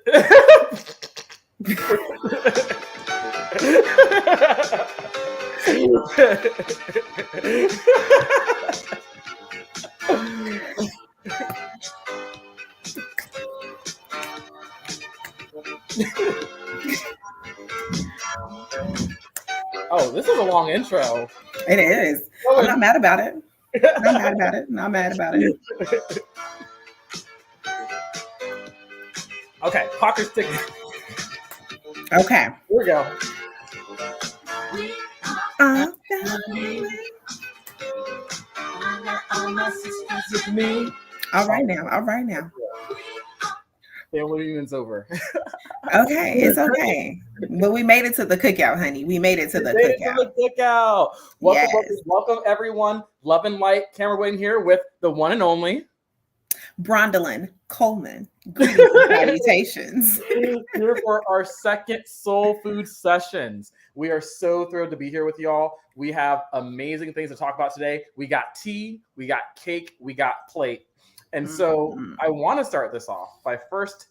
Oh, this is a long intro. It is. I'm not mad about it. Not mad about it. Not mad about it. Okay, clock is ticking. Okay. Here we go. All right now. All right now. Family reunion's over. Okay, it's okay. But we made it to the cookout, honey. We made it to the cookout. Welcome, Yes. welcome, everyone. Love and light. Camera Wayne here with the one and only Brondalyn, Coleman. Greetings and salutations. Here for our second soul food sessions. We are so thrilled to be here with y'all. We have amazing things to talk about today. We got tea, we got cake, we got plate. And so I want to start this off by first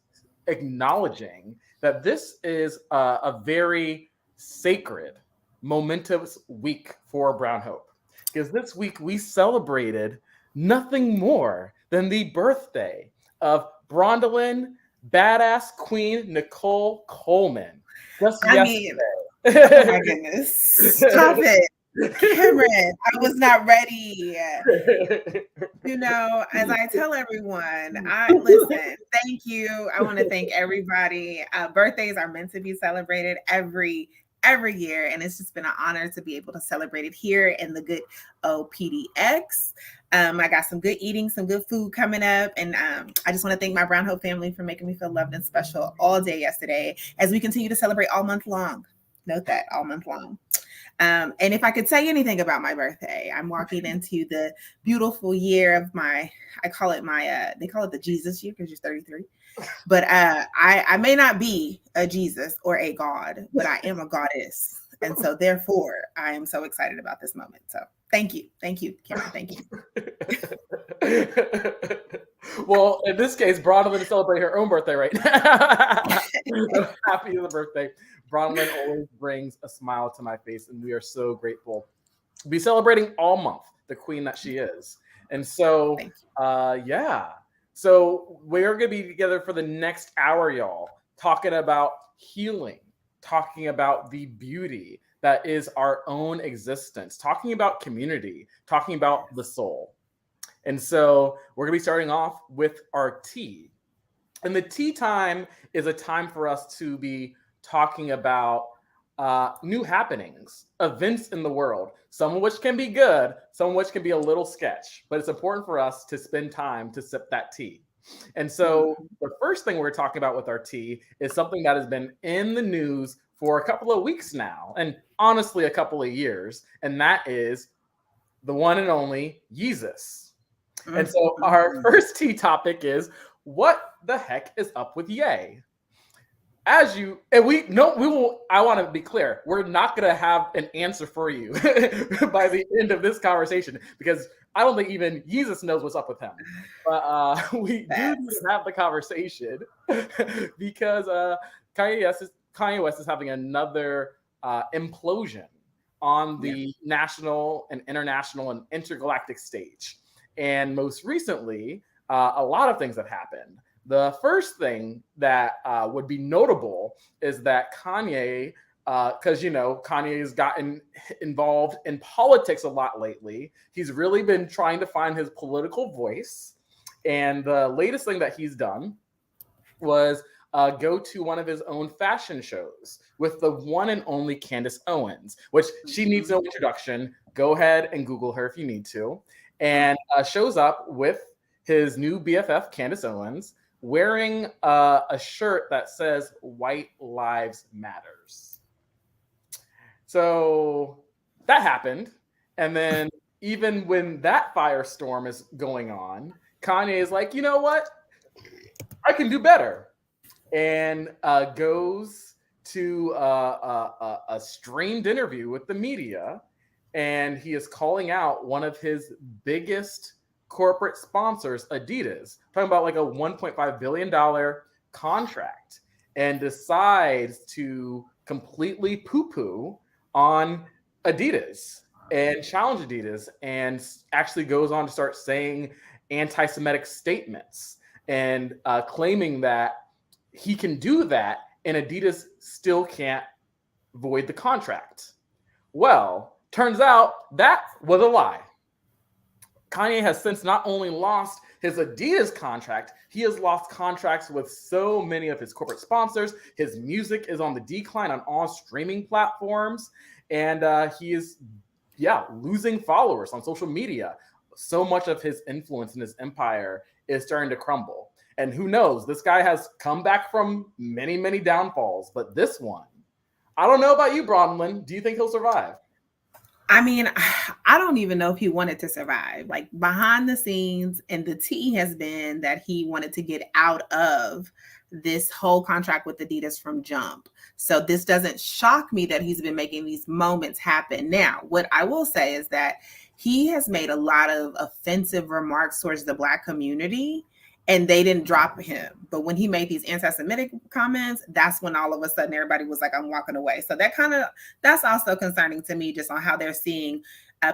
acknowledging that this is a very sacred, momentous week for Brown Hope. Because this week we celebrated nothing more than the birthday of Brondalyn, badass queen Nicole Coleman. Oh my goodness. Stop it. Cameron, I was not ready. You know, as I tell everyone, listen, thank you. I want to thank everybody. Birthdays are meant to be celebrated every year, and it's just been an honor to be able to celebrate it here in the good OPDX. I got some good eating, some good food coming up, and I just want to thank my Brown Hope family for making me feel loved and special all day yesterday as we continue to celebrate all month long. Note that, all month long. And if I could say anything about my birthday, I'm walking into the beautiful year of they call it the Jesus year because you're 33. But I may not be a Jesus or a God, but I am a goddess. And so therefore, I am so excited about this moment. So thank you, Cameron. Thank you. Well, in this case, Brondalyn is celebrating her own birthday right now. Happy birthday. Brondalyn always brings a smile to my face, and we are so grateful to be celebrating all month the queen that she is. And so, yeah. So we're going to be together for the next hour, y'all, talking about healing, talking about the beauty that is our own existence, talking about community, talking about the soul. And so we're going to be starting off with our tea. And the tea time is a time for us to be talking about new happenings, events in the world, some of which can be good, some of which can be a little sketch, but it's important for us to spend time to sip that tea. And so the first thing we're talking about with our tea is something that has been in the news for a couple of weeks now, and honestly, a couple of years, and that is the one and only Yeezus. And so our first tea topic is, what the heck is up with Ye? I want to be clear, we're not going to have an answer for you by the end of this conversation, because I don't think even Yeezus knows what's up with him. But we do need to have the conversation because Kanye West is having another implosion on the national and international and intergalactic stage. And most recently, a lot of things have happened. The first thing that would be notable is that Kanye, because, Kanye has gotten involved in politics a lot lately. He's really been trying to find his political voice. And the latest thing that he's done was go to one of his own fashion shows with the one and only Candace Owens, which she needs no introduction. Go ahead and Google her if you need to. And shows up with his new BFF, Candace Owens, wearing a shirt that says White Lives Matters. So that happened. And then even when that firestorm is going on, Kanye is like, you know what? I can do better. And goes to a streamed interview with the media. And he is calling out one of his biggest corporate sponsors, Adidas, talking about like a $1.5 billion contract. and decides to completely poo-poo on Adidas and challenge Adidas, and actually goes on to start saying anti-Semitic statements and claiming that he can do that and Adidas still can't void the contract. Well, turns out that was a lie. Kanye has since not only lost his Adidas contract, he has lost contracts with so many of his corporate sponsors. His music is on the decline on all streaming platforms, and he is, losing followers on social media. So much of his influence in his empire is starting to crumble. And who knows, this guy has come back from many, many downfalls, but this one, I don't know about you, Brondalyn. Do you think he'll survive? I mean, I don't even know if he wanted to survive. Like behind the scenes, and the tea has been that he wanted to get out of this whole contract with Adidas from jump. So this doesn't shock me that he's been making these moments happen. Now, what I will say is that he has made a lot of offensive remarks towards the Black community, and they didn't drop him. But when he made these anti-Semitic comments, that's when all of a sudden everybody was like, I'm walking away. So that's also concerning to me, just on how they're seeing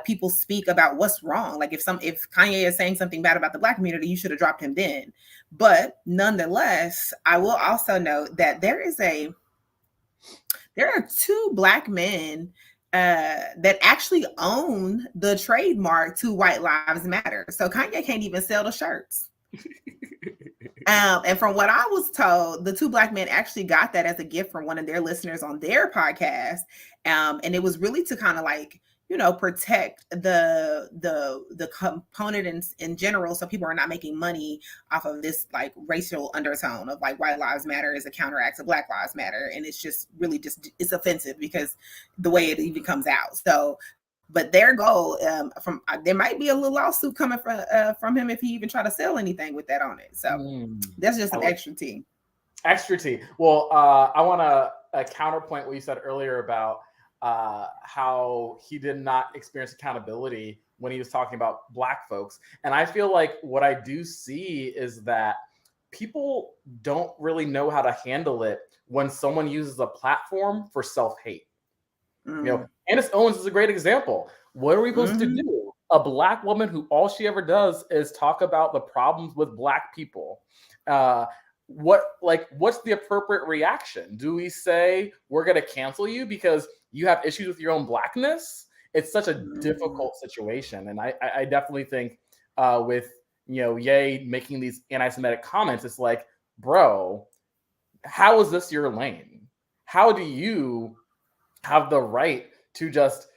people speak about what's wrong. Like if Kanye is saying something bad about the Black community, you should have dropped him then. But nonetheless, I will also note that there are 2 Black men that actually own the trademark to White Lives Matter. So Kanye can't even sell the shirts. And from what I was told, the 2 Black men actually got that as a gift from one of their listeners on their podcast. And it was really to kind of like, protect the component in general, so people are not making money off of this like racial undertone of like White Lives Matter is a counteract to Black Lives Matter. And it's just really it's offensive because the way it even comes out. So, but their goal there might be a little lawsuit coming from him if he even try to sell anything with that on it. So that's just an extra tea. Extra tea. Well, I want to counterpoint what you said earlier about how he did not experience accountability when he was talking about Black folks. And I feel like what I do see is that people don't really know how to handle it when someone uses a platform for self-hate. Candace Owens is a great example. What are we supposed to do? A Black woman who all she ever does is talk about the problems with Black people. What's the appropriate reaction? Do we say we're going to cancel you because you have issues with your own Blackness? It's such a difficult situation. And I definitely think with, Ye making these anti-Semitic comments, it's like, bro, how is this your lane? How do you have the right to just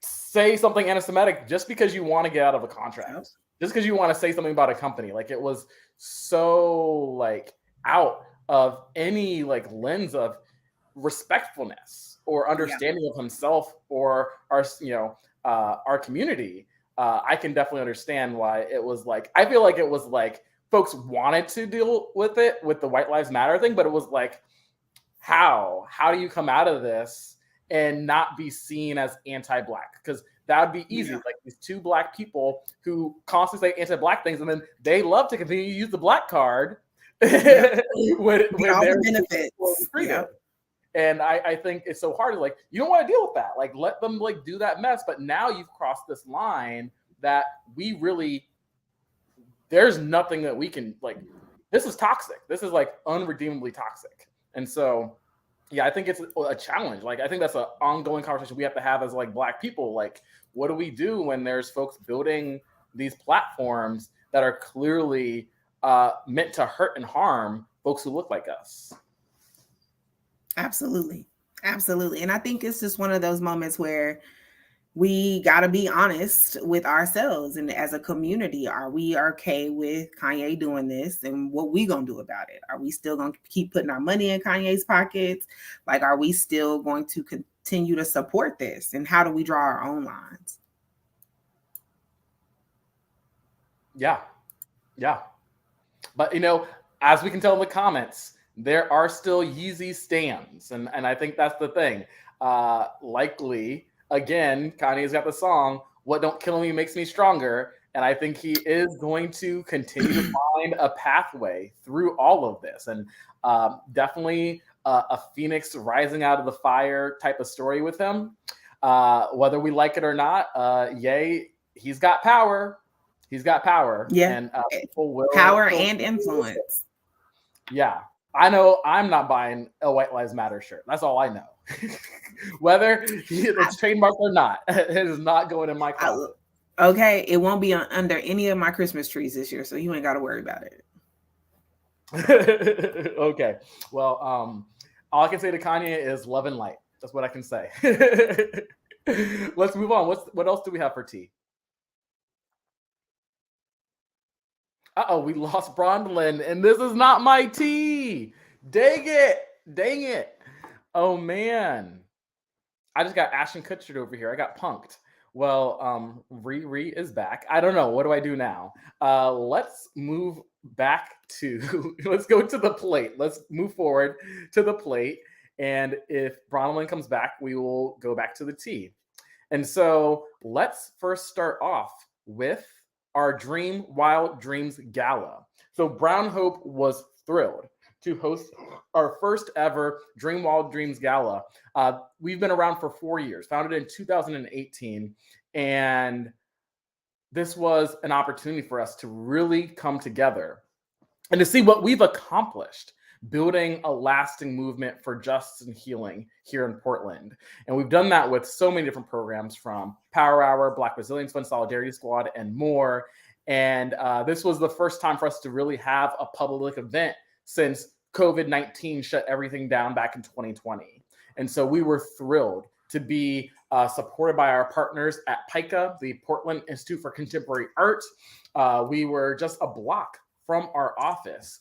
say something anti-Semitic just because you want to get out of a contract? Just because you want to say something about a company? Like, it was so like out of any like lens of respectfulness or understanding of himself or our community. I can definitely understand why it was like, I feel like it was like folks wanted to deal with it with the White Lives Matter thing, but it was like, how do you come out of this and not be seen as anti-Black? Because that would be easy. Like these 2 Black people who constantly say anti-Black things, and then they love to continue to use the Black card with all their the benefits. Freedom. And I think it's so hard. Like, you don't want to deal with that. Like, let them like do that mess. But now you've crossed this line that there's nothing that we can like. This is toxic. This is like unredeemably toxic. And so, I think it's a challenge. Like, I think that's an ongoing conversation we have to have as like Black people. Like, what do we do when there's folks building these platforms that are clearly meant to hurt and harm folks who look like us? Absolutely. And I think it's just one of those moments where we got to be honest with ourselves, and as a community, are we okay with Kanye doing this, and what we gonna do about it? Are we still gonna keep putting our money in Kanye's pockets? Like, are we still going to continue to support this, and how do we draw our own lines? Yeah. But as we can tell in the comments, there are still Yeezy stans, and I think that's the thing. Likely, again, Kanye's got the song "What Don't Kill Me Makes Me Stronger," And I think he is going to continue to find a pathway through all of this. And definitely a phoenix rising out of the fire type of story with him. Whether we like it or not, yay, he's got power. He's got power. Yeah. And people will. Power and influence. Yeah. I know I'm not buying a White Lives Matter shirt. That's all I know. Whether it's trademarked or not, it is not going in my closet. Okay, it won't be under any of my Christmas trees this year, so you ain't got to worry about it. Okay. Well, all I can say to Kanye is love and light. That's what I can say. Let's move on. What else do we have for tea? Uh-oh, we lost Brondalyn, and this is not my tea. Dang it. Oh, man. I just got Ashton Kutcher over here. I got punked. Well, Riri is back. I don't know. What do I do now? Let's move back to, let's go to the plate. Let's move forward to the plate. And if Brondalyn comes back, we will go back to the tea. And so let's first start off with our Dream Wild Dreams Gala. So Brown Hope was thrilled to host our first ever Dream Wild Dreams Gala. We've been around for 4 years, founded in 2018. And this was an opportunity for us to really come together and to see what we've accomplished, building a lasting movement for justice and healing here in Portland. And we've done that with so many different programs, from Power Hour, Black Resilience Fund, Solidarity Squad, and more. And this was the first time for us to really have a public event since COVID-19 shut everything down back in 2020. And so we were thrilled to be supported by our partners at PICA, the Portland Institute for Contemporary Art. We were just a block from our office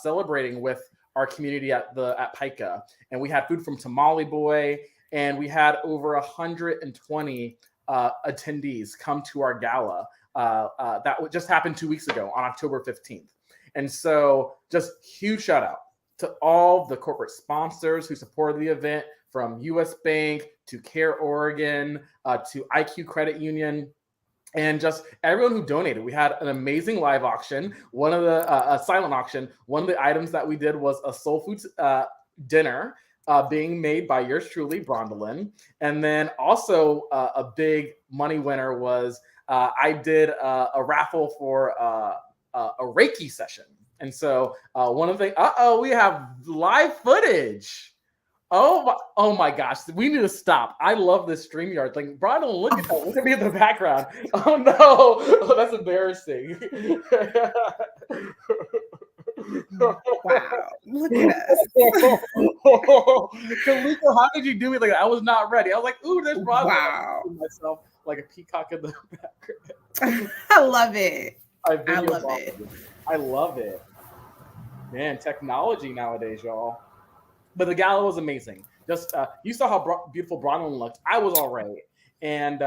celebrating with our community at PICA. And we had food from Tamale Boy, and we had over 120 attendees come to our gala. That just happened 2 weeks ago on October 15th. And so just huge shout out to all the corporate sponsors who supported the event, from US Bank to Care Oregon to IQ Credit Union, and just everyone who donated. We had an amazing live auction, one of the a silent auction. One of the items that we did was a soul food dinner being made by yours truly, Brondalyn. And then also a big money winner was I did a raffle for a Reiki session. And so one of the we have live footage. Oh my gosh, we need to stop. I love this StreamYard thing. Brondalyn, look at that. Look at me in the background. Oh no, oh, that's embarrassing. Wow, look at us. Kaliko, how did you do me like that? I was not ready. I was like, ooh, there's Brondalyn. Wow. Myself like a peacock in the background. I love it. I love it. Man, technology nowadays, y'all. But the gala was amazing. Just you saw how beautiful Brondalyn looked. I was all right. And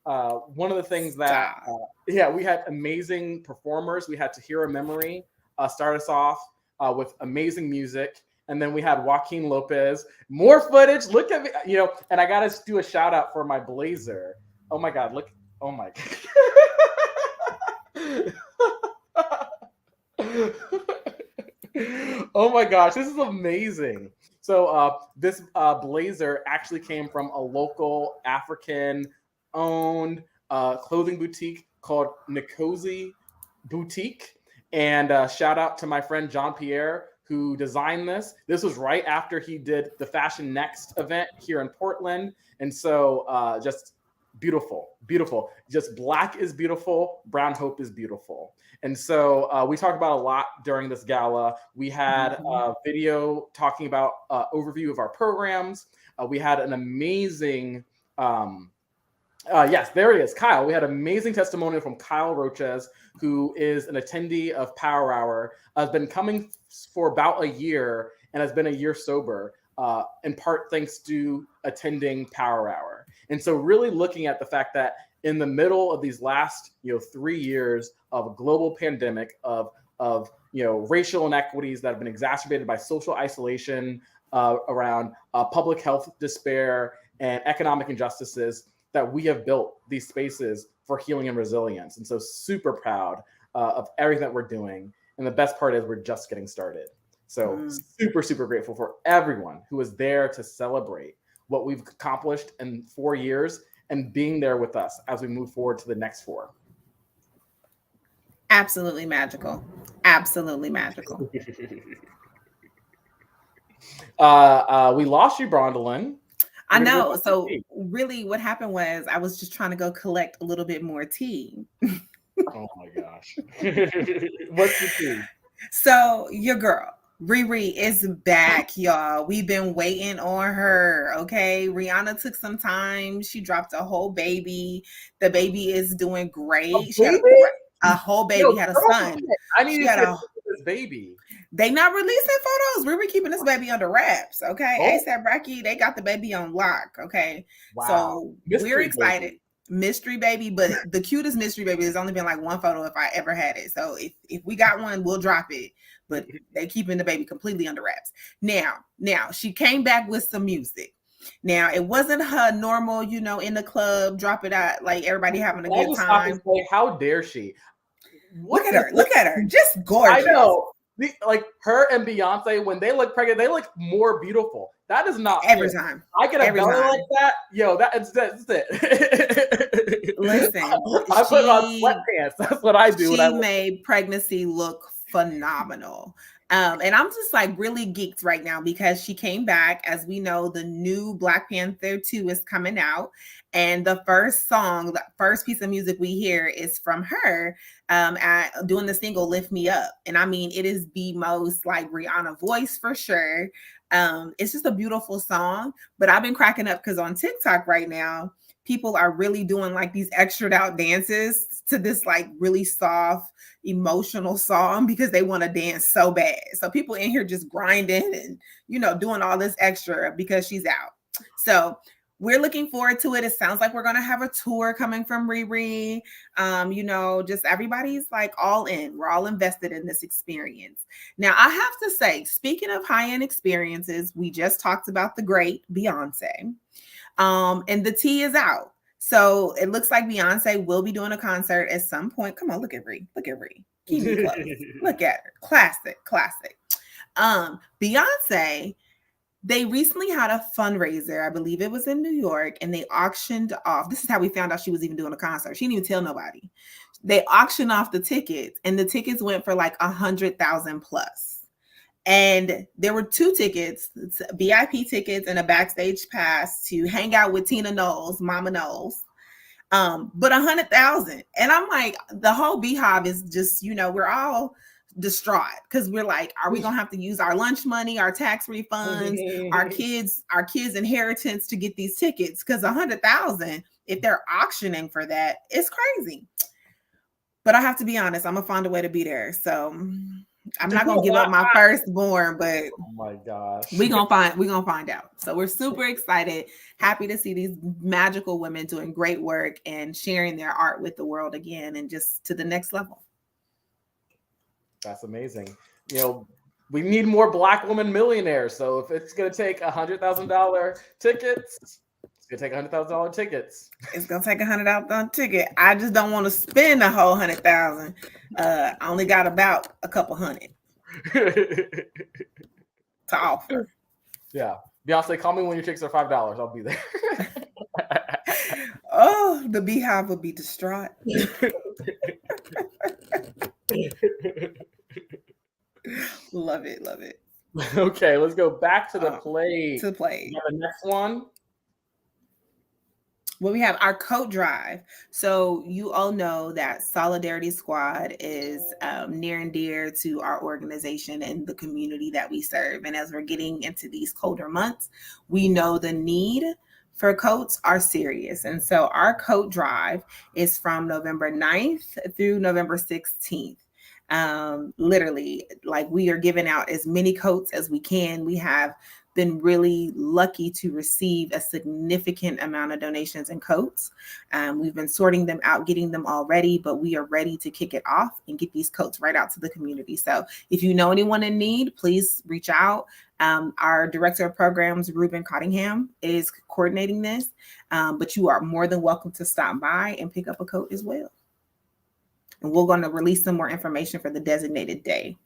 one of the things that we had amazing performers. We had Tahira Memory start us off with amazing music. And then we had Joaquin Lopez. More footage. Look at me, and I gotta do a shout out for my blazer. Oh my God, look. Oh my God. Oh my gosh, this is amazing. So this blazer actually came from a local African-owned clothing boutique called Nkosi Boutique. And shout out to my friend Jean-Pierre, who designed this. This was right after he did the Fashion Next event here in Portland. And so just beautiful. Just Black is beautiful. Brown Hope is beautiful. And so we talked about a lot during this gala. We had a video talking about overview of our programs. We had an amazing, yes, there he is, Kyle. We had an amazing testimonial from Kyle Roches, who is an attendee of Power Hour, has been coming for about a year and has been a year sober, in part thanks to attending Power Hour. And so really looking at the fact that in the middle of these last 3 years of a global pandemic, of racial inequities that have been exacerbated by social isolation, around public health despair and economic injustices, that we have built these spaces for healing and resilience. And so super proud of everything that we're doing. And the best part is we're just getting started. So super, super grateful for everyone who was there to celebrate what we've accomplished in 4 years and being there with us as we move forward to the next 4. Absolutely magical. Absolutely magical. We lost you, Brondalyn. I know. So really what happened was I was just trying to go collect a little bit more tea. Oh my gosh. What's the tea? So your girl, Riri, is back, y'all. We've been waiting on her. Okay. Rihanna took some time. She dropped a whole baby. The baby is doing great. She had a whole baby, had a son. I need to see this baby. They not releasing photos. Riri keeping this baby under wraps. Okay. ASAP Rocky, they got the baby on lock. Okay. Wow. So we're excited. Baby. Mystery baby, but the cutest mystery baby has only been like one photo if I ever had it. So if we got one, we'll drop it. But they keeping the baby completely under wraps. Now she came back with some music. Now it wasn't her normal, in the club, drop it out like everybody having a good time. How dare she? Look at her, just gorgeous. I know. Like her and Beyonce, when they look pregnant, they look more beautiful. That is not every time. I get a belly like that. Yo, that's it. Listen, I put on sweatpants. That's what I do. She made pregnancy look phenomenal. And I'm just like really geeked right now because she came back. As we know, the new Black Panther 2 is coming out. And the first song, the first piece of music we hear is from her doing the single Lift Me Up. And I mean, it is the most like Rihanna voice for sure. It's just a beautiful song. But I've been cracking up because on TikTok right now, people are really doing like these extra out dances to this like really soft, emotional song because they want to dance so bad. So people in here just grinding and, doing all this extra because she's out. So we're looking forward to it. It sounds like we're going to have a tour coming from Riri. Just everybody's like all in. We're all invested in this experience. Now, I have to say, speaking of high-end experiences, we just talked about the great Beyonce. And the tea is out. So it looks like Beyonce will be doing a concert at some point. Come on, look at Riri. Keep me close. Look at her. Classic. Beyonce, they recently had a fundraiser. I believe it was in New York, and they auctioned off. This is how we found out she was even doing a concert. She didn't even tell nobody. They auctioned off the tickets, and the tickets went for like 100,000 plus. And there were 2 tickets, VIP tickets and a backstage pass to hang out with Tina Knowles, Mama Knowles, but 100,000. And I'm like, the whole beehive is just, we're all distraught because we're like, are we gonna have to use our lunch money, our tax refunds, our kids' inheritance to get these tickets? Because 100,000, if they're auctioning for that, it's crazy. But I have to be honest, I'm gonna find a way to be there. So I'm not gonna give up my firstborn, but oh my gosh, we're gonna find out. So we're super excited, happy to see these magical women doing great work and sharing their art with the world again and just to the next level. That's amazing. We need more Black women millionaires. So if it's gonna take $100,000 tickets, it's gonna take $100,000 tickets. It's gonna take $100,000 ticket. I just don't want to spend the whole 100,000. I only got about a couple hundred to offer. Yeah, Beyonce, call me when your tickets are $5. I'll be there. Oh, the beehive will be distraught. Love it. Okay, let's go back to the plate. To the plate. The next one. Well, we have our coat drive. So you all know that Solidarity Squad is near and dear to our organization and the community that we serve. And as we're getting into these colder months, we know the need for coats are serious. And so our coat drive is from November 9th through November 16th. Literally, like we are giving out as many coats as we can. We have been really lucky to receive a significant amount of donations and coats. We've been sorting them out, getting them all ready, but we are ready to kick it off and get these coats right out to the community. So if you know anyone in need, please reach out. Our director of programs, Ruben Cottingham, is coordinating this, but you are more than welcome to stop by and pick up a coat as well. And we're going to release some more information for the designated day.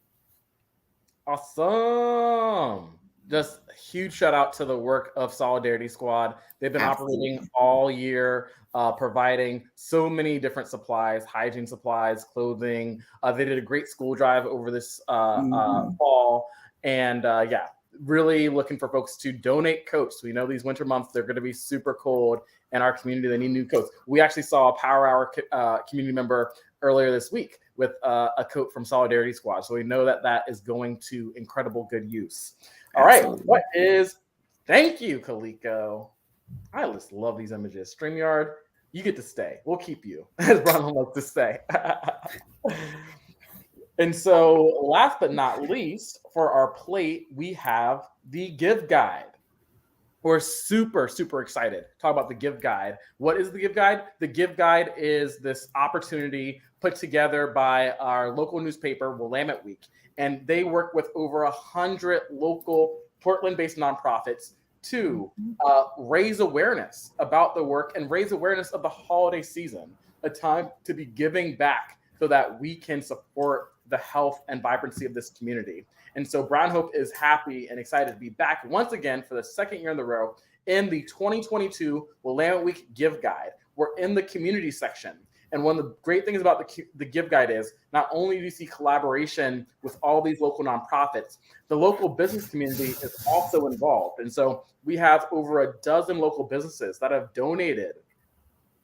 Awesome. Just a huge shout out to the work of Solidarity Squad. They've been operating all year, providing so many different supplies, hygiene supplies, clothing. They did a great school drive over this fall. And really looking for folks to donate coats. We know these winter months, they're going to be super cold in our community. They need new coats. We actually saw a Power Hour community member earlier this week with a coat from Solidarity Squad. So we know that that is going to incredible good use. All right. Thank you, Kaliko. I just love these images. StreamYard, you get to stay. We'll keep you, as Brondalyn likes to say. And so last but not least, for our plate, we have the Give Guide. We're super, super excited to talk about the Give Guide. What is the Give Guide? The Give Guide is this opportunity put together by our local newspaper, Willamette Week. And they work with over 100 local Portland-based nonprofits to raise awareness about the work and raise awareness of the holiday season, a time to be giving back so that we can support the health and vibrancy of this community. And so Brown Hope is happy and excited to be back once again for the second year in a row in the 2022 Willamette Week Give Guide. We're in the community section. And one of the great things about the Give Guide is not only do you see collaboration with all these local nonprofits, the local business community is also involved. And so we have over a dozen local businesses that have donated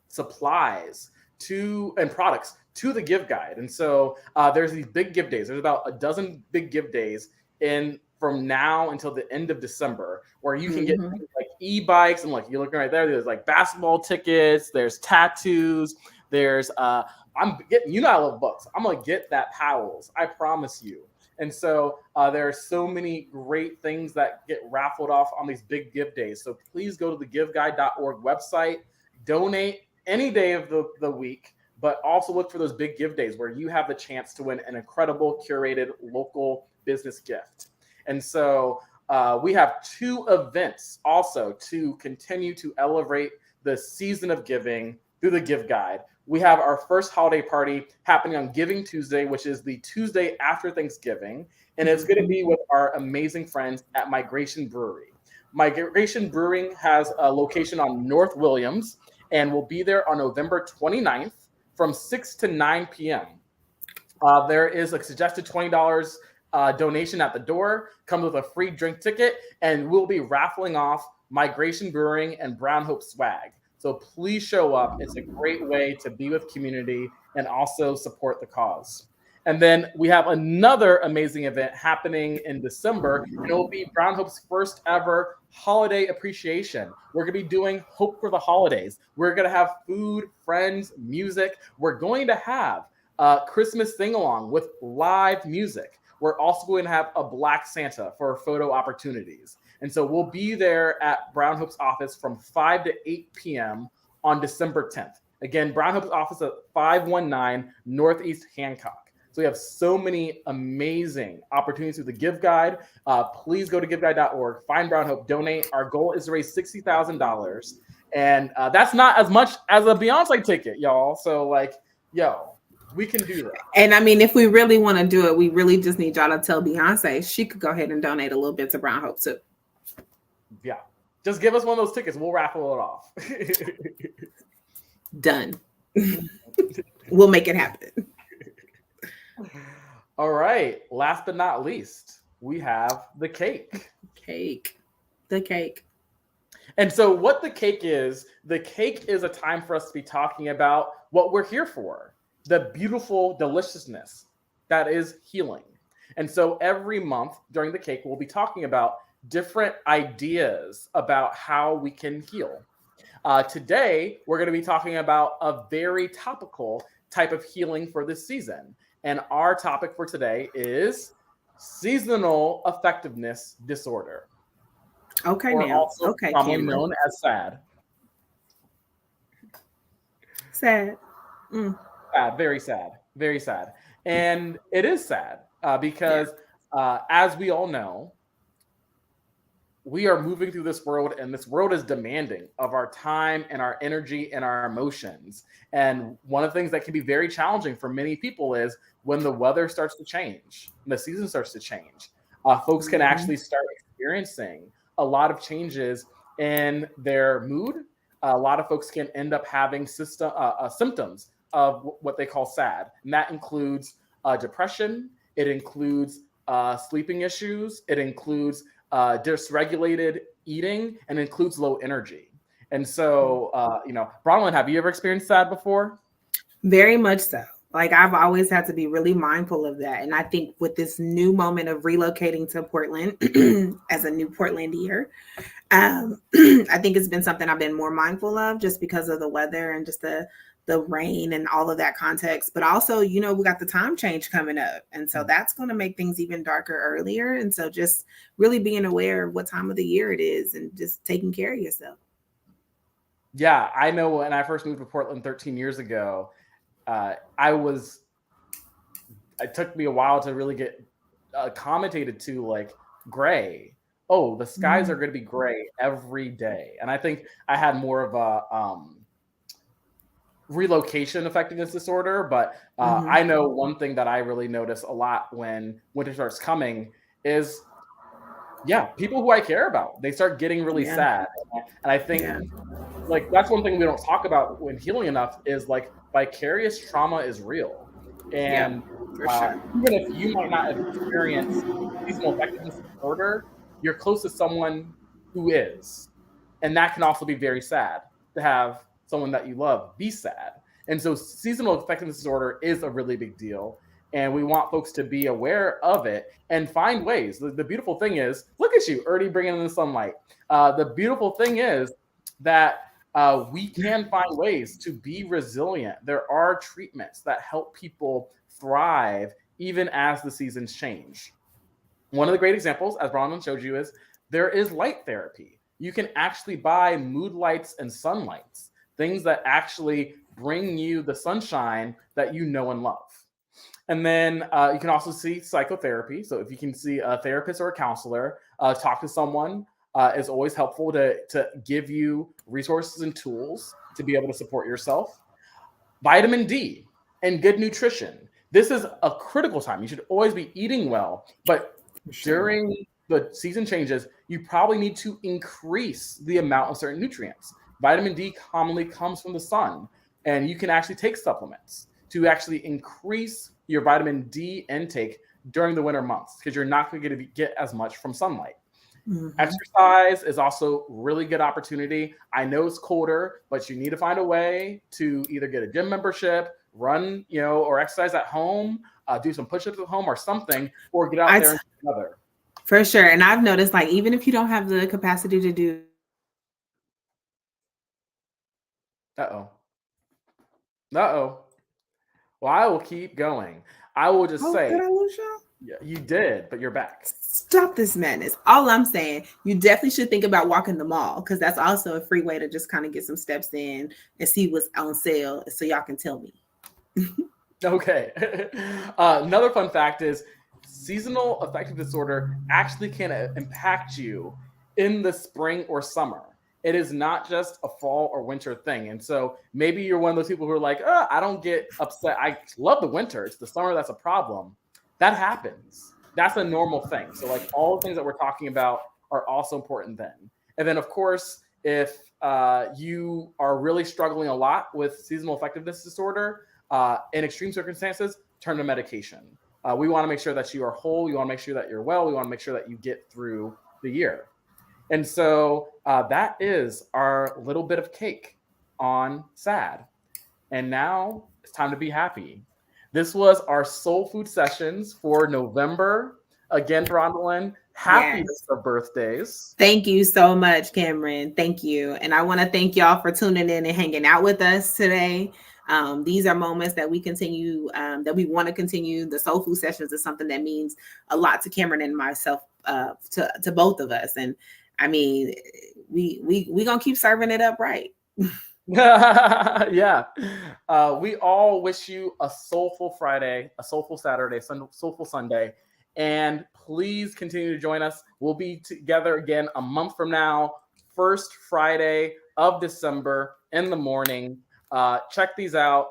supplies and products to the Give Guide. And so there's these big give days. There's about a dozen big give days from now until the end of December, where you can get like e-bikes and like you're looking right there. There's like basketball tickets. There's tattoos. There's I love books. I'm gonna get that Powell's. I promise you. And so there are so many great things that get raffled off on these big give days. So please go to the giveguide.org website, donate any day of the week, but also look for those big give days where you have the chance to win an incredible curated local business gift. And so we have 2 events also to continue to elevate the season of giving through the Give Guide. We have our first holiday party happening on Giving Tuesday, which is the Tuesday after Thanksgiving. And it's going to be with our amazing friends at Migration Brewery. Migration Brewing has a location on North Williams and will be there on November 29th from 6 to 9 p.m. There is a suggested $20 donation at the door, comes with a free drink ticket, and we'll be raffling off Migration Brewing and Brown Hope swag. So please show up. It's a great way to be with community and also support the cause. And then we have another amazing event happening in December, and it will be Brown Hope's first ever holiday appreciation. We're going to be doing Hope for the Holidays. We're going to have food, friends, music. We're going to have a Christmas sing-along with live music. We're also going to have a Black Santa for photo opportunities. And so we'll be there at Brown Hope's office from 5 to 8 p.m. on December 10th. Again, Brown Hope's office at 519 Northeast Hancock. So we have so many amazing opportunities with the Give Guide. Please go to giveguide.org, find Brown Hope, donate. Our goal is to raise $60,000. And that's not as much as a Beyonce ticket, y'all. So we can do that. And I mean, if we really want to do it, we really just need y'all to tell Beyonce she could go ahead and donate a little bit to Brown Hope too. Yeah. Just give us one of those tickets. We'll raffle it off. Done. We'll make it happen. All right. Last but not least, we have the cake. The cake. And so what the cake is a time for us to be talking about what we're here for, the beautiful deliciousness that is healing. And so every month during the cake, we'll be talking about different ideas about how we can heal. Today, we're going to be talking about a very topical type of healing for this season. And our topic for today is seasonal affectiveness disorder. Okay, or now. also Okay, commonly Cameron. known as sad. Sad. Mm. Sad, very sad, very sad. And it is sad Yeah. because, as we all know, we are moving through this world, and this world is demanding of our time and our energy and our emotions. And one of the things that can be very challenging for many people is when the weather starts to change, and the season starts to change. Folks can Mhm. actually start experiencing a lot of changes in their mood. A lot of folks can end up having symptoms of what they call sad, and that includes depression. It includes sleeping issues. It includes dysregulated eating, and includes low energy. And so, Bronwyn, have you ever experienced that before? Very much so. Like I've always had to be really mindful of that. And I think with this new moment of relocating to Portland as a new Portlandier, I think it's been something I've been more mindful of just because of the weather and just the rain and all of that context. But also, we got the time change coming up. And so that's going to make things even darker earlier. And so just really being aware of what time of the year it is and just taking care of yourself. Yeah, I know when I first moved to Portland 13 years ago, it took me a while to really get commentated to like gray. Oh, the skies are going to be gray every day. And I think I had more of a relocation effectiveness disorder, but I know one thing that I really notice a lot when winter starts coming is, people who I care about, they start getting really sad. And I think like that's one thing we don't talk about when healing enough is like vicarious trauma is real. And for sure. even if you might not have experienced seasonal effectiveness disorder, you're close to someone who is. And that can also be very sad to have someone that you love be sad. And so seasonal affective disorder is a really big deal. And we want folks to be aware of it and find ways. The beautiful thing is, look at you, already bringing in the sunlight. The beautiful thing is that we can find ways to be resilient. There are treatments that help people thrive even as the seasons change. One of the great examples, as Brondalyn showed you, is there is light therapy. You can actually buy mood lights and sunlights, things that actually bring you the sunshine that you know and love. And then you can also see psychotherapy. So if you can see a therapist or a counselor, talk to someone is always helpful to give you resources and tools to be able to support yourself. Vitamin D and good nutrition. This is a critical time. You should always be eating well, but during the season changes, you probably need to increase the amount of certain nutrients. Vitamin D commonly comes from the sun, and you can actually take supplements to actually increase your vitamin D intake during the winter months because you're not going to get as much from sunlight. Exercise is also really good opportunity. I know it's colder, but you need to find a way to either get a gym membership, run, or exercise at home, do some push-ups at home or something, or get out there and do another. For sure. And I've noticed, like, even if you don't have the capacity to do. Uh-oh. Well, I will keep going. I will just say. Did I lose y'all? Yeah, you did, but you're back. Stop this madness. All I'm saying, you definitely should think about walking the mall because that's also a free way to just kind of get some steps in and see what's on sale so y'all can tell me. Okay. Another fun fact is seasonal affective disorder actually can impact you in the spring or summer. It is not just a fall or winter thing. And so maybe you're one of those people who are like, I don't get upset. I love the winter. It's the summer that's a problem. That happens. That's a normal thing. So like all the things that we're talking about are also important then. And then of course, if you are really struggling a lot with seasonal affectiveness disorder, in extreme circumstances, turn to medication. We want to make sure that you are whole. We want to make sure that you're well. We want to make sure that you get through the year. And so that is our little bit of cake on sad. And now it's time to be happy. This was our soul food sessions for November. Again, Brondalyn, happy of birthdays. Thank you so much, Cameron. Thank you. And I want to thank y'all for tuning in and hanging out with us today. These are moments that we continue, that we want to continue. The soul food sessions is something that means a lot to Cameron and myself, to both of us. And I mean, we gonna keep serving it up right. Yeah. We all wish you a soulful Friday, a soulful Saturday, soulful Sunday. And please continue to join us. We'll be together again a month from now, first Friday of December in the morning. Check these out.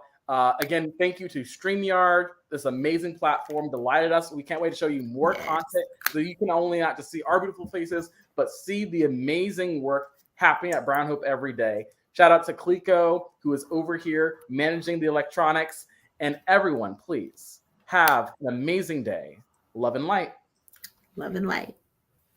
Again, thank you to StreamYard, this amazing platform. Delighted us. We can't wait to show you more content so you can only not just see our beautiful faces, but see the amazing work happening at Brown Hope every day. Shout out to Clico, who is over here managing the electronics. And everyone, please have an amazing day. Love and light. Love and light.